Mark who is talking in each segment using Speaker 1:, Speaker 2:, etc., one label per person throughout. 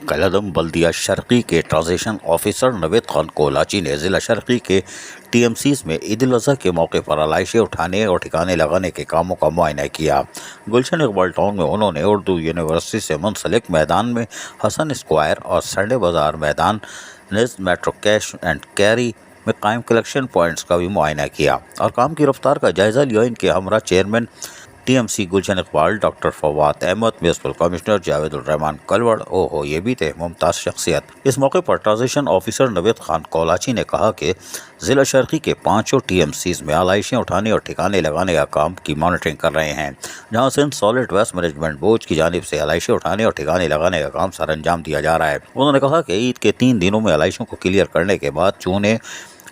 Speaker 1: कलदम बल्दिया शर्की के transition officer Naveed Khan Kolachi ने ज़िला शर्की के TMCs में ईद उल अज़हा के मौके पर आलाइशें उठाने और ठिकाने लगाने के कामों का मुआयना किया। गुलशन इकबाल टाउन में उन्होंने उर्दू यूनिवर्सिटी से मुंसलिक मैदान में हसन स्क्वायर और संडे बाज़ार मैदान निज़ मेट्रो कैश एंड कैरी में कायम कलेक्शन पॉइंट्स का भी मुआयना किया और काम की रफ्तार का जायज़ा लिया। इनके हमरा chairman TMC Gulshan Iqbal, doctor Fawad Ahmed, municipal commissioner Javed ul Rahman Kalwar, ओहो ये भी थे मुमताज़ शख्सियत। इस मौके पर ट्रांजिशन ऑफिसर नवेद खान कोलाची ने कहा कि ज़िला शर्की के 5 TMCs में आलाइशें उठाने और ठिकाने लगाने का काम की मॉनिटरिंग कर रहे हैं, जहां Sindh solid waste management board की जानिब से आलाइशें उठाने और ठिकाने लगाने का काम सर अंजाम दिया जा रहा है। उन्होंने कहा कि ईद के 3 दिनों में आलाइशों को क्लियर करने के बाद चूने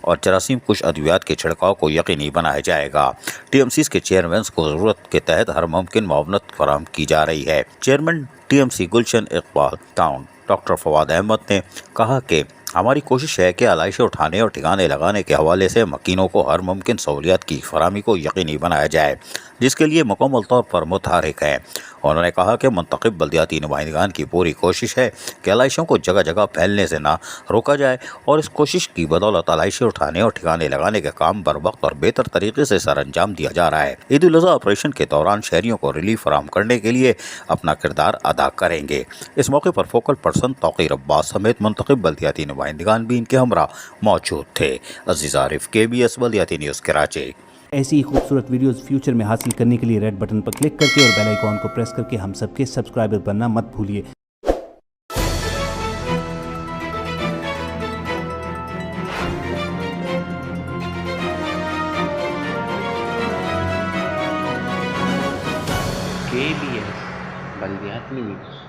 Speaker 1: और जरासीम कुछ अद्वियात के छिड़काव को यकीनी बनाया जाएगा। TMCs के चेयरमैन को ज़रूरत के तहत हर मुमकिन मुआवनत फराहम की जा रही है। Chairman TMC Gulshan Iqbal town doctor Fawad Ahmad ने कहा कि हमारी कोशिश है कि आलाइशें उठाने और ठिकाने लगाने के हवाले से मकीनों को हर मुमकिन सहूलियत की फराहमी को यकीनी बनाया जाए, जिसके लिए मुकम्मल तौर पर मुतहरिक है। उन्होंने कहा कि मुंतखब बल्दियाती नुमाइंदगान की पूरी कोशिश है कि आलाइशों को जगह जगह फैलने से ना रोका जाए और इस कोशिश की बदौलत आलाइशें उठाने और ठिकाने लगाने का काम बर वक्त और बेहतर तरीके से सर अंजाम दिया जा रहा है। ईद उल अज़हा ऑपरेशन के दौरान शहरियों को रिलीफ फराहम करने के लिए अपना किरदार अदा करेंगे। इस मौके पर फोकल पर्सन तौकीर अब्बास समेत मुंतखब बल्दियाती नुमाइंदगान भी इनके हमरा मौजूद थे। अजीज आरिफ, KBS बल्दियाती न्यूज़ कराची।
Speaker 2: ऐसी ही खूबसूरत वीडियोस फ्यूचर में हासिल करने के लिए रेड बटन पर क्लिक करके और बेल आइकॉन को प्रेस करके हम सबके सब्सक्राइबर बनना मत भूलिए।
Speaker 3: KBS बल्दियाती न्यूज़।